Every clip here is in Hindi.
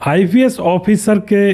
आईपीएस ऑफिसर के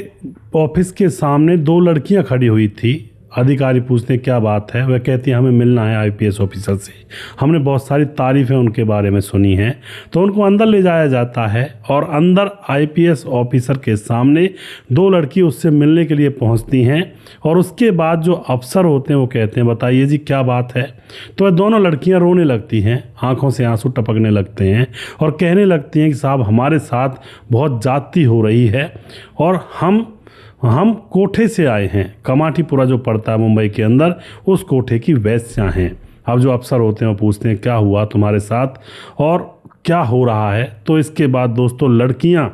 ऑफिस के सामने दो लड़कियां खड़ी हुई थी। अधिकारी पूछते हैं क्या बात है, वह कहती हैं हमें मिलना है आईपीएस ऑफिसर से। हमने बहुत सारी तारीफ़ें उनके बारे में सुनी हैं। तो उनको अंदर ले जाया जाता है और अंदर आईपीएस ऑफिसर के सामने दो लड़की उससे मिलने के लिए पहुंचती हैं। और उसके बाद जो अफसर होते हैं वो कहते हैं बताइए जी क्या बात है। तो वह दोनों लड़कियां रोने लगती हैं, आंखों से आंसू टपकने लगते हैं और कहने लगती हैं कि साहब हमारे साथ बहुत ज्यादती हो रही है और हम कोठे से आए हैं। कमाटीपुरा जो पड़ता है मुंबई के अंदर, उस कोठे की वेश्या हैं। अब जो अफसर होते हैं वो पूछते हैं क्या हुआ तुम्हारे साथ और क्या हो रहा है। तो इसके बाद दोस्तों लड़कियां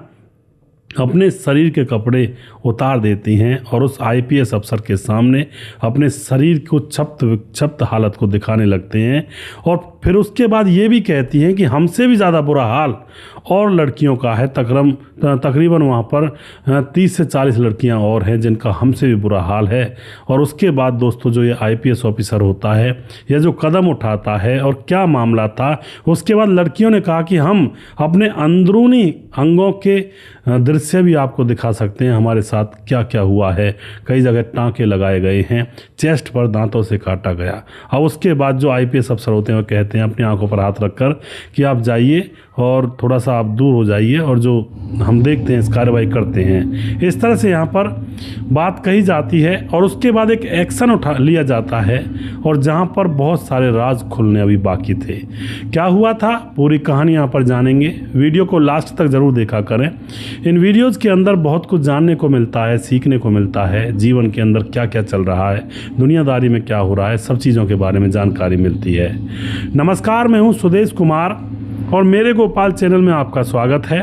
अपने शरीर के कपड़े उतार देती हैं और उस आईपीएस अफसर के सामने अपने शरीर को क्षप्त हालत को दिखाने लगते हैं। और फिर उसके बाद ये भी कहती हैं कि हमसे भी ज़्यादा बुरा हाल और लड़कियों का है। तकरीबन वहाँ पर 30 से 40 लड़कियाँ और हैं जिनका हमसे भी बुरा हाल है। और उसके बाद दोस्तों जो ये आईपीएस ऑफिसर होता है, यह जो कदम उठाता है और क्या मामला था, उसके बाद लड़कियों ने कहा कि हम अपने अंदरूनी अंगों के दृश्य भी आपको दिखा सकते हैं, हमारे साथ क्या क्या हुआ है। कई जगह टाँके लगाए गए हैं, चेस्ट पर दांतों से काटा गया। अब उसके बाद जो आईपीएस अफसर होते हैं वो कहते हैं अपनी आंखों पर हाथ रखकर कि आप जाइए और थोड़ा सा आप दूर हो जाइए और जो हम देखते हैं इस कार्रवाई करते हैं। इस तरह से यहाँ पर बात कही जाती है और उसके बाद एक एक्शन उठा लिया जाता है और जहाँ पर बहुत सारे राज खुलने अभी बाकी थे। क्या हुआ था पूरी कहानी यहाँ पर जानेंगे। वीडियो को लास्ट तक ज़रूर देखा करें। इन वीडियोज़ के अंदर बहुत कुछ जानने को मिलता है, सीखने को मिलता है। जीवन के अंदर क्या क्या चल रहा है, दुनियादारी में क्या हो रहा है, सब चीज़ों के बारे में जानकारी मिलती है। नमस्कार, मैं हूँ सुदेश कुमार और मेरे गोपाल चैनल में आपका स्वागत है।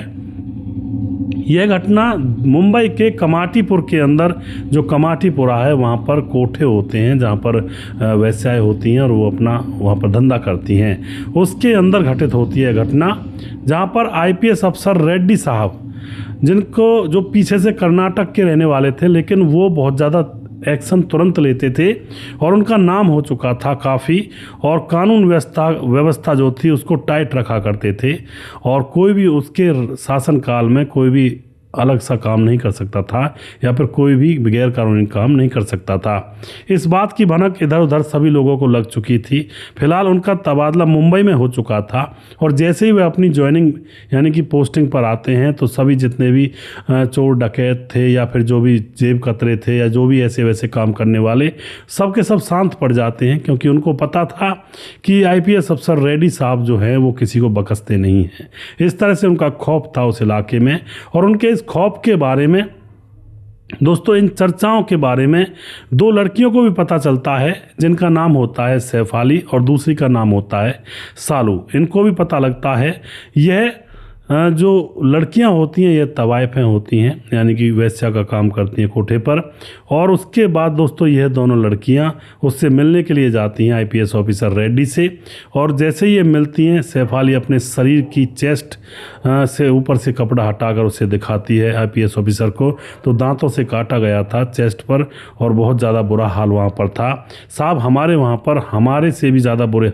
यह घटना मुंबई के कमाटीपुर के अंदर, जो कमाटीपुरा है वहाँ पर कोठे होते हैं जहाँ पर वेश्याएं होती हैं और वो अपना वहाँ पर धंधा करती हैं, उसके अंदर घटित होती है घटना। जहाँ पर आईपीएस अफसर रेड्डी साहब, जिनको जो पीछे से कर्नाटक के रहने वाले थे, लेकिन वो बहुत ज़्यादा एक्शन तुरंत लेते थे और उनका नाम हो चुका था काफ़ी, और कानून व्यवस्था जो थी उसको टाइट रखा करते थे और कोई भी उसके शासनकाल में कोई भी अलग सा काम नहीं कर सकता था या फिर कोई भी गैर कानूनी काम नहीं कर सकता था। इस बात की भनक इधर उधर सभी लोगों को लग चुकी थी। फिलहाल उनका तबादला मुंबई में हो चुका था और जैसे ही वे अपनी ज्वाइनिंग यानी कि पोस्टिंग पर आते हैं तो सभी जितने भी चोर डकैत थे या फिर जो भी जेब कतरे थे या जो भी ऐसे वैसे काम करने वाले, सब के सब शांत पड़ जाते हैं, क्योंकि उनको पता था कि आईपीएस अफसर रेड्डी साहब जो हैं वो किसी को बख्शते नहीं हैं। इस तरह से उनका खौफ था उस इलाके में। और उनके खौफ के बारे में दोस्तों, इन चर्चाओं के बारे में दो लड़कियों को भी पता चलता है जिनका नाम होता है सैफाली और दूसरी का नाम होता है सालू। इनको भी पता लगता है यह जो लड़कियां होती हैं ये तवाइफें होती हैं, यानी कि वेश्या का काम करती हैं कोठे पर। और उसके बाद दोस्तों यह दोनों लड़कियां उससे मिलने के लिए जाती हैं आईपीएस ऑफिसर रेड्डी से। और जैसे ही ये मिलती हैं, सैफाली अपने शरीर की चेस्ट से ऊपर से कपड़ा हटाकर उसे दिखाती है आईपीएस ऑफिसर को। तो दांतों से काटा गया था चेस्ट पर और बहुत ज़्यादा बुरा हाल वहाँ पर था। साहब हमारे वहाँ पर हमारे से भी ज़्यादा बुरे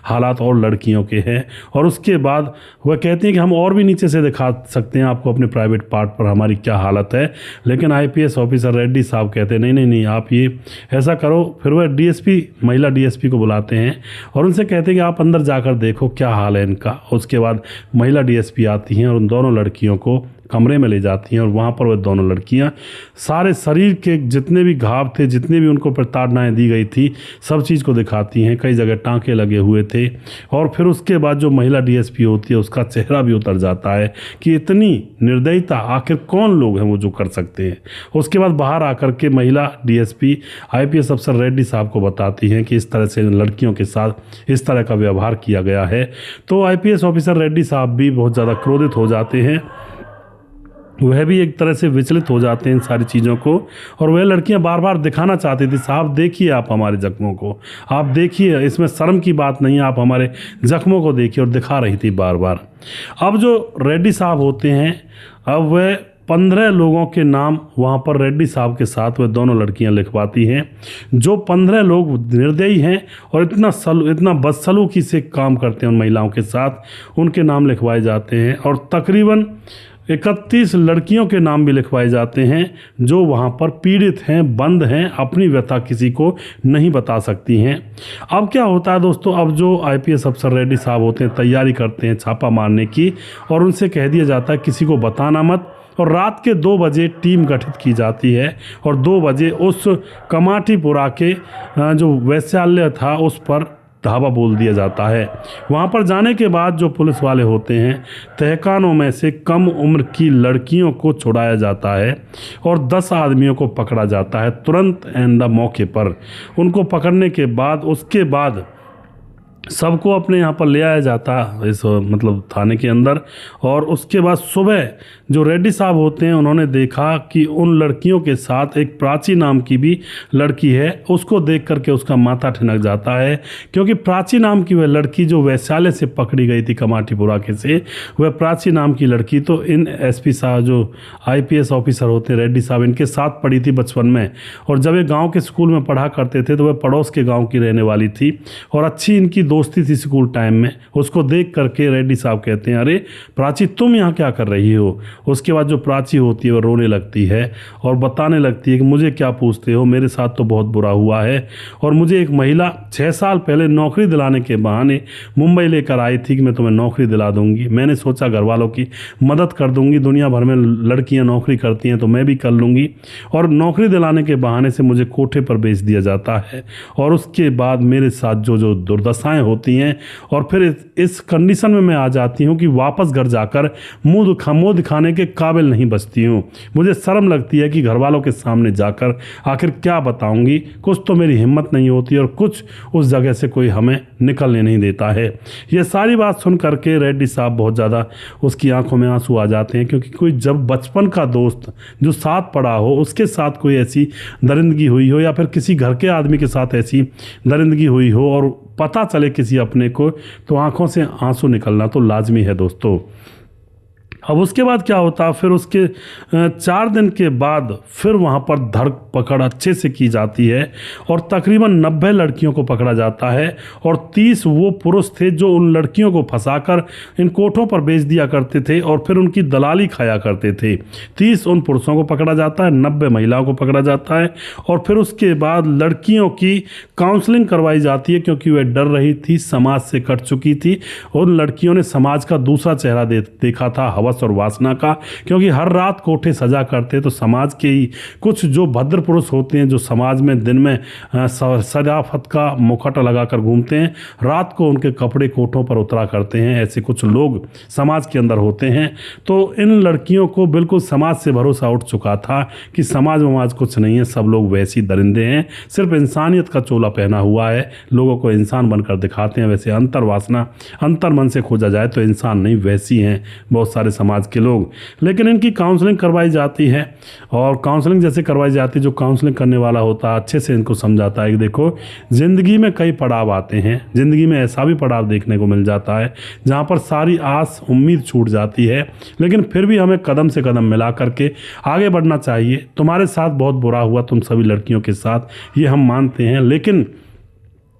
हालात और लड़कियों के हैं। और उसके बाद वह कहती हैं कि हम और भी नीचे से दिखा सकते हैं आपको अपने प्राइवेट पार्ट पर हमारी क्या हालत है। लेकिन आईपीएस ऑफिसर रेड्डी साहब कहते हैं नहीं आप ये ऐसा करो। फिर वह डीएसपी, महिला डीएसपी को बुलाते हैं और उनसे कहते हैं कि आप अंदर जाकर देखो क्या हाल है इनका। उसके बाद महिला डीएसपी आती हैं और उन दोनों लड़कियों को कमरे में ले जाती हैं और वहाँ पर वह दोनों लड़कियाँ सारे शरीर के जितने भी घाव थे, जितने भी उनको प्रताड़नाएं दी गई थी, सब चीज़ को दिखाती हैं। कई जगह टाँके लगे हुए थे। और फिर उसके बाद जो महिला डीएसपी होती है उसका चेहरा भी उतर जाता है कि इतनी निर्दयता आखिर कौन लोग हैं वो जो कर सकते हैं। उसके बाद बाहर आकर के महिला डीएसपी आईपीएस अफसर रेड्डी साहब को बताती हैं कि इस तरह से लड़कियों के साथ इस तरह का व्यवहार किया गया है। तो आईपीएस ऑफिसर रेड्डी साहब भी बहुत ज़्यादा क्रोधित हो जाते हैं, वह भी एक तरह से विचलित हो जाते हैं इन सारी चीज़ों को। और वह लड़कियां बार बार दिखाना चाहती थी, साहब देखिए आप हमारे जख्मों को, आप देखिए, इसमें शर्म की बात नहीं है, आप हमारे जख्मों को देखिए। और दिखा रही थी बार बार। अब जो रेड्डी साहब होते हैं, अब वह 15 लोगों के नाम वहाँ पर रेड्डी साहब के साथ वह दोनों लड़कियाँ लिखवाती हैं। जो 15 लोग निर्दयी हैं और इतना बदसलूकी से काम करते हैं उन महिलाओं के साथ, उनके नाम लिखवाए जाते हैं। और तकरीबन 31 लड़कियों के नाम भी लिखवाए जाते हैं जो वहाँ पर पीड़ित हैं, बंद हैं, अपनी व्यथा किसी को नहीं बता सकती हैं। अब क्या होता है दोस्तों, अब जो आईपीएस अफसर रेड्डी साहब होते हैं तैयारी करते हैं छापा मारने की, और उनसे कह दिया जाता है किसी को बताना मत, और रात के 2 बजे टीम गठित की जाती है और 2 बजे उस कमाटीपुरा के जो वैश्यालय था उस पर धावा बोल दिया जाता है। वहाँ पर जाने के बाद जो पुलिस वाले होते हैं, तहखानों में से कम उम्र की लड़कियों को छुड़ाया जाता है और 10 आदमियों को पकड़ा जाता है तुरंत एंड द मौके पर। उनको पकड़ने के बाद उसके बाद सबको अपने यहाँ पर ले आया जाता इस मतलब थाने के अंदर, और उसके बाद सुबह जो रेड्डी साहब होते हैं उन्होंने देखा कि उन लड़कियों के साथ एक प्राची नाम की भी लड़की है। उसको देख करके उसका माथा ठिनक जाता है, क्योंकि प्राची नाम की वह लड़की जो वैश्यालय से पकड़ी गई थी कमाटीपुरा के से, वह प्राची नाम की लड़की तो इन एसपी साहब जो आईपीएस ऑफिसर होते हैं रेड्डी साहब, इनके साथ पढ़ी थी बचपन में, और जब ये गाँव के स्कूल में पढ़ा करते थे तो वह पड़ोस के गाँव की रहने वाली थी और अच्छी इनकी दोस्ती थी स्कूल टाइम में। उसको देख करके रेड्डी साहब कहते हैं, अरे प्राची तुम यहाँ क्या कर रही हो। उसके बाद जो प्राची होती है वो रोने लगती है और बताने लगती है कि मुझे क्या पूछते हो, मेरे साथ तो बहुत बुरा हुआ है, और मुझे एक महिला 6 साल पहले नौकरी दिलाने के बहाने मुंबई लेकर आई थी कि मैं तुम्हें नौकरी दिला दूंगी। मैंने सोचा घर वालों की मदद कर दूंगी, दुनिया भर में लड़कियाँ नौकरी करती हैं तो मैं भी कर लूँगी, और नौकरी दिलाने के बहाने से मुझे कोठे पर भेज दिया जाता है, और उसके बाद मेरे साथ जो जो दुर्दशाएँ होती हैं, और फिर इस कंडीशन में मैं आ जाती हूँ कि वापस घर जाकर मुंह दिखाने के काबिल नहीं बचती हूँ। मुझे शर्म लगती है कि घर वालों के सामने जाकर आखिर क्या बताऊंगी। कुछ तो मेरी हिम्मत नहीं होती और कुछ उस जगह से कोई हमें निकलने नहीं देता है। ये सारी बात सुन करके रेड्डी साहब बहुत ज़्यादा उसकी आंखों में आंसू आ जाते हैं, क्योंकि कोई जब बचपन का दोस्त जो साथ पढ़ा हो उसके साथ कोई ऐसी दरिंदगी हुई हो, या फिर किसी घर के आदमी के साथ ऐसी दरिंदगी हुई हो और पता चले किसी अपने को, तो आंखों से आंसू निकलना तो लाजमी है दोस्तों। अब उसके बाद क्या होता है, फिर उसके 4 दिन के बाद फिर वहाँ पर धर पकड़ अच्छे से की जाती है और तकरीबन 90 लड़कियों को पकड़ा जाता है, और 30 वो पुरुष थे जो उन लड़कियों को फंसाकर इन कोठों पर बेच दिया करते थे और फिर उनकी दलाली खाया करते थे। 30 उन पुरुषों को पकड़ा जाता है, 90 महिलाओं को पकड़ा जाता है, और फिर उसके बाद लड़कियों की काउंसलिंग करवाई जाती है, क्योंकि वह डर रही थी, समाज से कट चुकी थी। उन लड़कियों ने समाज का दूसरा चेहरा देखा था, हवस और वासना का, क्योंकि हर रात कोठे सजा करते तो समाज के ही कुछ जो भद्र पुरुष होते हैं जो समाज में दिन में सजाफत का मुखौटा लगाकर घूमते हैं, रात को उनके कपड़े कोठों पर उतरा करते हैं। ऐसे कुछ लोग समाज के अंदर होते हैं। तो इन लड़कियों को बिल्कुल समाज से भरोसा उठ चुका था कि समाज वमाज कुछ नहीं है, सब लोग वैसी दरिंदे हैं, सिर्फ इंसानियत का चोला पहना हुआ है, लोगों को इंसान बनकर दिखाते हैं। वैसे अंतर वासना अंतर मन से खोजा जाए तो इंसान नहीं, वैसी हैं बहुत सारे समाज के लोग। लेकिन इनकी काउंसलिंग करवाई जाती है, और काउंसलिंग जैसे करवाई जाती है, जो काउंसलिंग करने वाला होता है अच्छे से इनको समझाता है कि देखो ज़िंदगी में कई पड़ाव आते हैं, ज़िंदगी में ऐसा भी पड़ाव देखने को मिल जाता है जहाँ पर सारी आस उम्मीद छूट जाती है, लेकिन फिर भी हमें कदम से कदम मिला करके आगे बढ़ना चाहिए। तुम्हारे साथ बहुत बुरा हुआ तुम सभी लड़कियों के साथ, ये हम मानते हैं, लेकिन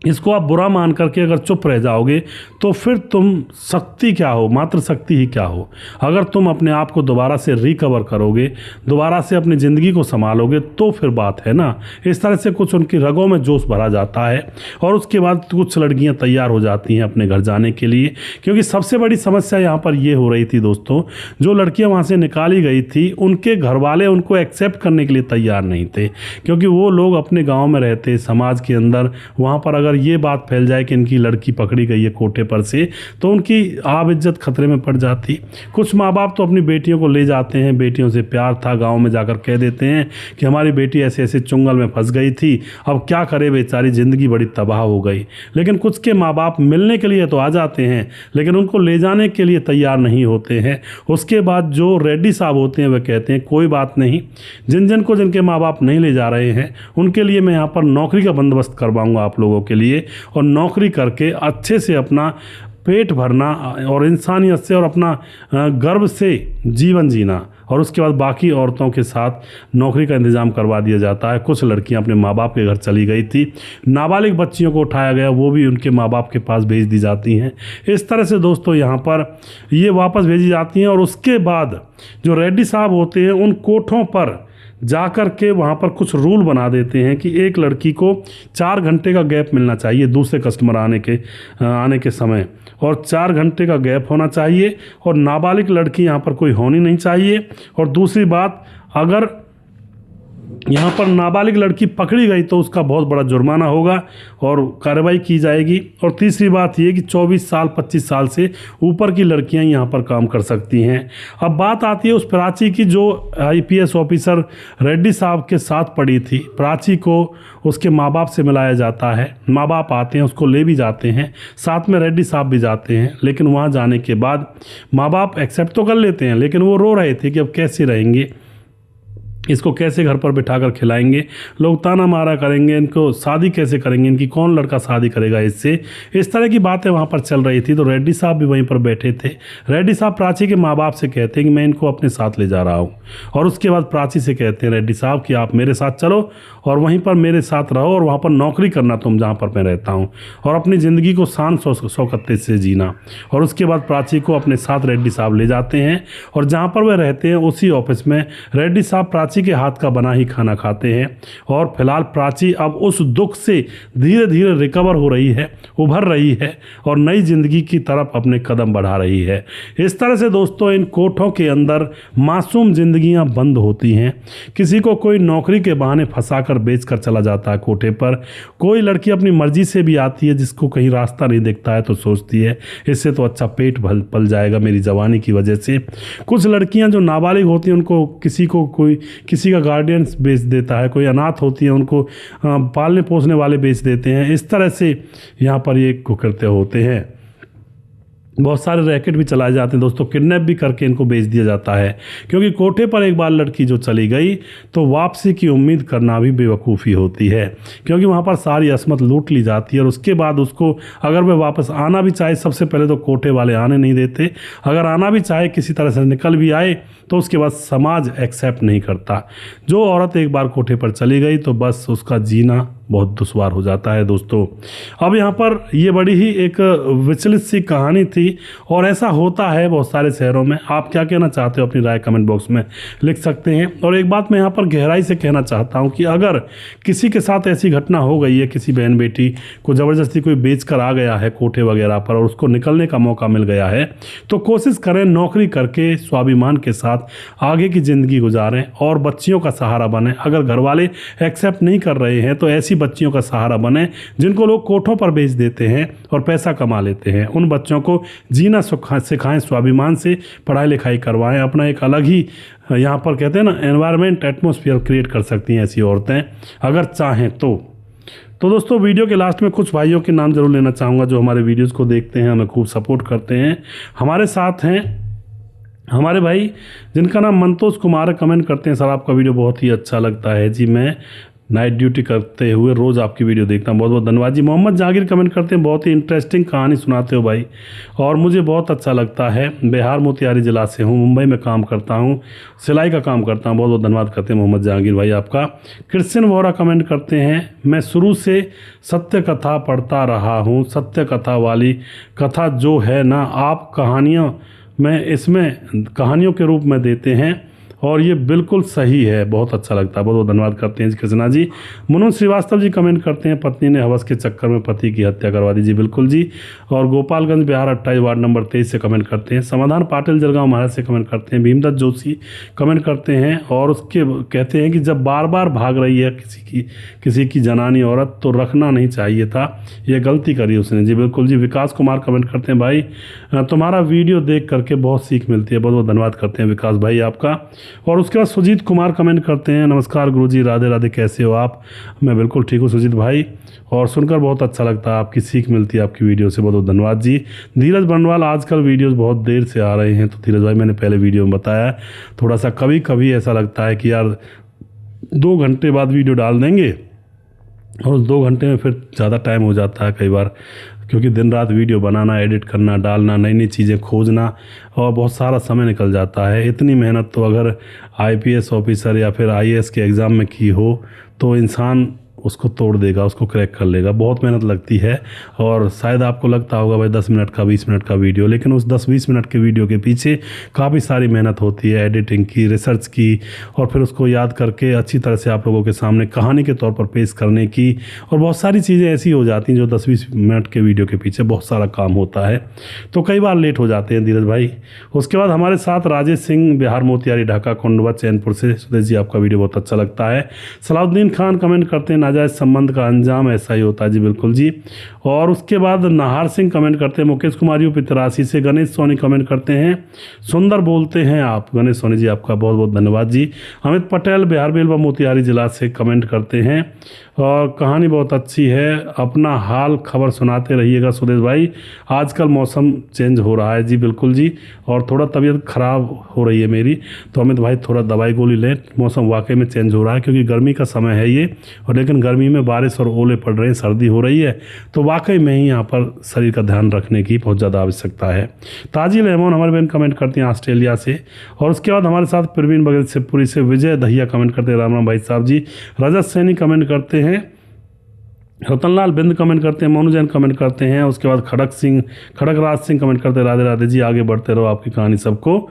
इसको आप बुरा मान करके अगर चुप रह जाओगे तो फिर तुम शक्ति क्या हो, मात्र शक्ति ही क्या हो। अगर तुम अपने आप को दोबारा से रिकवर करोगे, दोबारा से अपनी ज़िंदगी को संभालोगे तो फिर बात है ना। इस तरह से कुछ उनकी रगों में जोश भरा जाता है, और उसके बाद कुछ लड़कियां तैयार हो जाती हैं अपने घर जाने के लिए, क्योंकि सबसे बड़ी समस्या यहाँ पर ये हो रही थी दोस्तों, जो लड़कियाँ वहाँ से निकाली गई थी उनके घर वाले उनको एक्सेप्ट करने के लिए तैयार नहीं थे, क्योंकि वो लोग अपने गाँव में रहते, समाज के अंदर, वहाँ पर अगर ये बात फैल जाए कि इनकी लड़की पकड़ी गई है कोठे पर से, तो उनकी आब इज्जत खतरे में पड़ जाती। कुछ माँ बाप तो अपनी बेटियों को ले जाते हैं, बेटियों से प्यार था, गांव में जाकर कह देते हैं कि हमारी बेटी ऐसे ऐसे चुंगल में फंस गई थी, अब क्या करे बेचारी, ज़िंदगी बड़ी तबाह हो गई। लेकिन कुछ के माँ बाप मिलने के लिए तो आ जाते हैं, लेकिन उनको ले जाने के लिए तैयार नहीं होते हैं। उसके बाद जो रेड्डी साहब होते हैं वह कहते हैं कोई बात नहीं, जिनके माँ बाप नहीं ले जा रहे हैं उनके लिए मैं यहाँ पर नौकरी का बंदोबस्त करवाऊँगा आप लोगों के लिए, और नौकरी करके अच्छे से अपना पेट भरना और इंसानियत से और अपना गर्व से जीवन जीना, और उसके बाद बाकी औरतों के साथ नौकरी का इंतज़ाम करवा दिया जाता है। कुछ लड़कियां अपने माँ बाप के घर चली गई थी, नाबालिग बच्चियों को उठाया गया, वो भी उनके माँ बाप के पास भेज दी जाती हैं। इस तरह से दोस्तों यहाँ पर ये वापस भेजी जाती हैं। और उसके बाद जो रेड्डी साहब होते हैं उन कोठों पर जाकर के वहाँ पर कुछ रूल बना देते हैं कि एक लड़की को 4 घंटे का गैप मिलना चाहिए दूसरे कस्टमर आने के समय, और 4 घंटे का गैप होना चाहिए, और नाबालिग लड़की यहाँ पर कोई होनी नहीं चाहिए। और दूसरी बात, अगर यहाँ पर नाबालिग लड़की पकड़ी गई तो उसका बहुत बड़ा जुर्माना होगा और कार्रवाई की जाएगी। और तीसरी बात ये कि 24 साल 25 साल से ऊपर की लड़कियां यहाँ पर काम कर सकती हैं। अब बात आती है उस प्राची की जो IPS ऑफिसर रेड्डी साहब के साथ पड़ी थी। प्राची को उसके माँ बाप से मिलाया जाता है, माँ बाप आते हैं, उसको ले भी जाते हैं, साथ में रेड्डी साहब भी जाते हैं। लेकिन वहाँ जाने के बाद माँ बाप एक्सेप्ट तो कर लेते हैं, लेकिन वो रो रहे थे कि अब कैसे रहेंगे, इसको कैसे घर पर बिठाकर खिलाएंगे, लोग ताना मारा करेंगे, इनको शादी कैसे करेंगे, इनकी कौन लड़का शादी करेगा इससे। इस तरह की बातें वहाँ पर चल रही थी। तो रेड्डी साहब भी वहीं पर बैठे थे। रेड्डी साहब प्राची के माँ बाप से कहते हैं कि मैं इनको अपने साथ ले जा रहा हूँ, और उसके बाद प्राची से कहते हैं रेड्डी साहब कि आप मेरे साथ चलो और वहीं पर मेरे साथ रहो और वहाँ पर नौकरी करना तुम जहाँ पर मैं रहता हूँ, और अपनी ज़िंदगी को शान शौकत से जीना। और उसके बाद प्राची को अपने साथ रेड्डी साहब ले जाते हैं, और जहाँ पर वह रहते हैं उसी ऑफिस में रेड्डी साहब प्राची के हाथ का बना ही खाना खाते हैं। और फिलहाल प्राची अब उस दुख से धीरे धीरे रिकवर हो रही है, उभर रही है, और नई जिंदगी की तरफ अपने कदम बढ़ा रही है। इस तरह से दोस्तों इन कोठों के अंदर मासूम जिंदगियां बंद होती हैं। किसी को कोई नौकरी के बहाने फंसाकर बेचकर चला जाता है कोठे पर। कोई लड़की अपनी मर्जी से भी आती है, जिसको कहीं रास्ता नहीं दिखता है तो सोचती है इससे तो अच्छा पेट पल जाएगा मेरी जवानी की वजह से। कुछ लड़कियां जो नाबालिग होती हैं उनको किसी का गार्डियंस बेच देता है, कोई अनाथ होती है उनको पालने पोसने वाले बेच देते हैं। इस तरह से यहाँ पर ये कुकर्ते होते हैं। बहुत सारे रैकेट भी चलाए जाते हैं दोस्तों, किडनैप भी करके इनको बेच दिया जाता है। क्योंकि कोठे पर एक बार लड़की जो चली गई तो वापसी की उम्मीद करना भी बेवकूफ़ी होती है, क्योंकि वहाँ पर सारी असमत लूट ली जाती है। और उसके बाद उसको अगर वह वापस आना भी चाहे, सबसे पहले तो कोठे वाले आने नहीं देते। अगर आना भी चाहे, किसी तरह से निकल भी आए, तो उसके बाद समाज एक्सेप्ट नहीं करता। जो औरत एक बार कोठे पर चली गई तो बस उसका जीना बहुत दुश्वार हो जाता है दोस्तों। अब यहाँ पर ये बड़ी ही एक विचलित सी कहानी थी, और ऐसा होता है बहुत सारे शहरों में। आप क्या कहना चाहते हो अपनी राय कमेंट बॉक्स में लिख सकते हैं। और एक बात मैं यहाँ पर गहराई से कहना चाहता हूँ कि अगर किसी के साथ ऐसी घटना हो गई है, किसी बहन बेटी को ज़बरदस्ती कोई बेच कर आ गया है कोठे वगैरह पर और उसको निकलने का मौका मिल गया है, तो कोशिश करें नौकरी करके स्वाभिमान के साथ आगे की ज़िंदगी गुजारें और बच्चियों का सहारा बने। अगर घर वाले एक्सेप्ट नहीं कर रहे हैं तो ऐसी बच्चियों का सहारा बने जिनको लोग कोठों पर बेच देते हैं और पैसा कमा लेते हैं। उन बच्चों को जीना सिखाएं, स्वाभिमान से पढ़ाई लिखाई करवाएं, अपना एक अलग ही यहाँ पर कहते हैं ना एनवायरनमेंट, एटमॉस्फेयर क्रिएट कर सकती हैं ऐसी औरतें अगर चाहें तो। दोस्तों वीडियो के लास्ट में कुछ भाइयों के नाम जरूर लेना चाहूँगा जो हमारे वीडियोज़ को देखते हैं, हमें खूब सपोर्ट करते हैं। हमारे साथ हैं हमारे भाई जिनका नाम मंतोष कुमार है, कमेंट करते हैं सर आपका वीडियो बहुत ही अच्छा लगता है जी, मैं नाइट ड्यूटी करते हुए रोज़ आपकी वीडियो देखता हूँ, बहुत बहुत धन्यवाद जी। मोहम्मद जहांगीर कमेंट करते हैं बहुत ही इंटरेस्टिंग कहानी सुनाते हो भाई और मुझे बहुत अच्छा लगता है। बिहार मोतिहारी ज़िला से हूँ, मुंबई में काम करता हूँ, सिलाई का काम करता हूँ। बहुत बहुत धन्यवाद करते हैं मोहम्मद जहांगीर भाई आपका। क्रिश्चियन वोरा कमेंट करते हैं मैं शुरू से सत्य कथा पढ़ता रहा हूँ, सत्य कथा वाली कथा जो है ना आप कहानियाँ में इसमें कहानियों के रूप में देते हैं और ये बिल्कुल सही है, बहुत अच्छा लगता है। बहुत बहुत धन्यवाद करते हैं कृष्णा जी। मनोज श्रीवास्तव जी कमेंट करते हैं पत्नी ने हवस के चक्कर में पति की हत्या करवा दी जी, बिल्कुल जी। और गोपालगंज बिहार 28 वार्ड नंबर 23 से कमेंट करते हैं। समाधान पाटिल जलगांव महाराष्ट्र से कमेंट करते हैं। भीमदत्त जोशी कमेंट करते हैं और उसके कहते हैं कि जब बार बार भाग रही है किसी की जनानी औरत तो रखना नहीं चाहिए था, ये गलती करी उसने जी, बिल्कुल जी। विकास कुमार कमेंट करते हैं भाई तुम्हारा वीडियो देख करके बहुत सीख मिलती है, बहुत बहुत धन्यवाद करते हैं विकास भाई आपका। और उसके बाद सुजीत कुमार कमेंट करते हैं नमस्कार गुरुजी, राधे राधे, कैसे हो आप? मैं बिल्कुल ठीक हूँ सुजीत भाई, और सुनकर बहुत अच्छा लगता है, आपकी सीख मिलती है आपकी वीडियो से, बहुत बहुत धन्यवाद जी। धीरज बनवाल आजकल वीडियोस बहुत देर से आ रहे हैं, तो धीरज भाई मैंने पहले वीडियो में बताया थोड़ा सा कभी कभी ऐसा लगता है कि यार 2 घंटे बाद वीडियो डाल देंगे और उस 2 घंटे में फिर ज़्यादा टाइम हो जाता है कई बार क्योंकि दिन रात वीडियो बनाना, एडिट करना, डालना, नई नई चीज़ें खोजना और बहुत सारा समय निकल जाता है। इतनी मेहनत तो अगर आईपीएस ऑफिसर या फिर आईएएस के एग्ज़ाम में की हो तो इंसान उसको तोड़ देगा, उसको क्रैक कर लेगा। बहुत मेहनत लगती है और शायद आपको लगता होगा भाई 10 मिनट का 20 मिनट का वीडियो, लेकिन उस 10-20 मिनट के वीडियो के पीछे काफ़ी सारी मेहनत होती है, एडिटिंग की, रिसर्च की, और फिर उसको याद करके अच्छी तरह से आप लोगों के सामने कहानी के तौर पर पेश करने की। और बहुत सारी चीज़ें ऐसी हो जाती हैं जो 10-20 मिनट के वीडियो के पीछे बहुत सारा काम होता है, तो कई बार लेट हो जाते हैं धीरज भाई। उसके बाद हमारे साथ राजेश सिंह, बिहार मोतिहारी, ढाका, कोंडवा, चैनपुर से। सुदेश जी आपका वीडियो बहुत अच्छा लगता है। सलाउद्दीन खान कमेंट करते हैं, नाजायज संबंध का अंजाम ऐसा ही होता है। जी बिल्कुल जी। और उसके बाद नाहार सिंह कमेंट करते हैं, मुकेश कुमार यूपी 83 से। गणेश सोनी कमेंट करते हैं, सुंदर बोलते हैं आप। गणेश सोनी जी आपका बहुत बहुत धन्यवाद जी। अमित पटेल बिहार बेलवा मोतिहारी जिला से कमेंट करते हैं, और कहानी बहुत अच्छी है, अपना हाल खबर सुनाते रहिएगा सुदेश भाई, आजकल मौसम चेंज हो रहा है। जी बिल्कुल जी, और थोड़ा तबीयत ख़राब हो रही है मेरी, तो अमित भाई थोड़ा दवाई गोली लें, मौसम वाकई में चेंज हो रहा है क्योंकि गर्मी का समय है ये, और लेकिन गर्मी में बारिश और ओले पड़ रहे हैं, सर्दी हो रही है, तो वाकई में ही यहाँ पर शरीर का ध्यान रखने की बहुत ज़्यादा आवश्यकता है। ताजिल रहमान हमारे बहन कमेंट करते हैं ऑस्ट्रेलिया से। और उसके बाद हमारे साथ प्रवीण बघेल शिवपुरी से। विजय दहिया कमेंट करते हैं, राम राम भाई साहब जी। रजत सैनी कमेंट करते हैं, रतनलाल बिंद कमेंट करते हैं, मोनू जैन कमेंट करते हैं। उसके बाद खड़गराज सिंह कमेंट करते हैं, राधे राधे जी, आगे बढ़ते रहो, आपकी कहानी सबको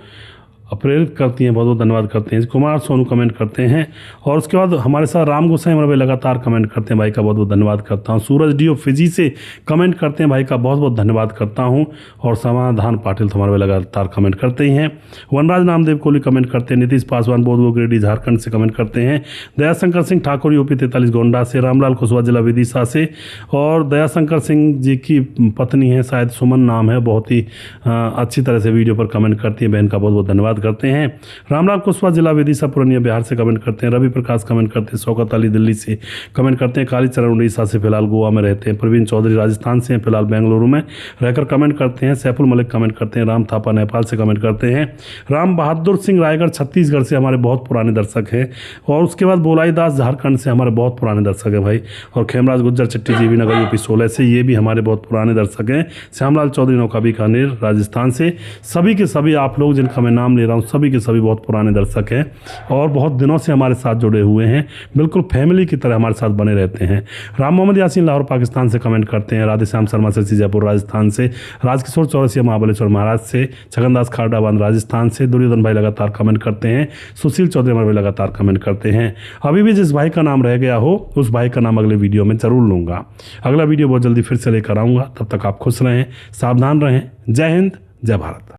प्रेरित करती हैं, बहुत बहुत धन्यवाद करते हैं। कुमार सोनू कमेंट करते हैं। और उसके बाद हमारे साथ राम गोसाई हमारे भाई लगातार कमेंट करते हैं, भाई का बहुत बहुत धन्यवाद करता हूँ। सूरज डीओ फिजी से कमेंट करते हैं, भाई का बहुत बहुत धन्यवाद करता हूँ। और समाधान पाटिल तो हमारे भाई लगातार कमेंट करते ही हैं। वनराज नामदेव कोहली कमेंट करते हैं। नीतीश पासवान बोधगो गिरिडीह झारखंड से कमेंट करते हैं। दयाशंकर सिंह ठाकुर यूपी 43 गोंडा से। रामलाल कुशवाहा जिला विदिशा से। और दयाशंकर सिंह जी की पत्नी है, शायद सुमन नाम है, बहुत ही अच्छी तरह से वीडियो पर कमेंट करती है, बहन का बहुत बहुत धन्यवाद करते हैं। रामलाल कुशवाहा जिला विदिशा पूर्णिया बिहार से कमेंट करते हैं। रवि प्रकाश कमेंट करते हैं। शौकत अली दिल्ली से कमेंट करते हैं। कालीचरण उड़ीसा से, फिलहाल गोवा में रहते हैं। प्रवीण चौधरी राजस्थान से, फिलहाल बेंगलुरु में रहकर कमेंट करते हैं। सैफुल मलिक कमेंट करते हैं। राम थापा नेपाल से कमेंट करते हैं। राम बहादुर सिंह रायगढ़ छत्तीसगढ़ से हमारे बहुत पुराने दर्शक हैं। और उसके बाद बोलाई दास झारखंड से हमारे बहुत पुराने दर्शक हैं भाई। और खेमराज गुज्जर चट्टी जीवी नगर यूपी 16 से, ये भी हमारे बहुत पुराने दर्शक हैं। श्यामलाल चौधरी नौका बीकानेर राजस्थान से। सभी के सभी आप लोग जिनका मैं नाम ले रहा हूँ, सभी के सभी बहुत पुराने दर्शक हैं और बहुत दिनों से हमारे साथ जुड़े हुए हैं, बिल्कुल फैमिली की तरह हमारे साथ बने रहते हैं। राम मोहम्मद यासीन लाहौर पाकिस्तान से कमेंट करते हैं। राधेश्याम शर्मा से जयपुर राजस्थान से। राजकिशोर चौरसिया महाबलेश्वर महाराज से। छगनदास खारडाबाद राजस्थान से। दुर्योधन भाई लगातार कमेंट करते हैं। सुशील चौधरी हमारे भाई लगातार कमेंट करते हैं। अभी भी जिस भाई का नाम रह गया हो उस भाई का नाम अगले वीडियो में जरूर लूँगा। अगला वीडियो बहुत जल्दी फिर से लेकर आऊँगा, तब तक आप खुश रहें, सावधान रहें। जय हिंद, जय भारत।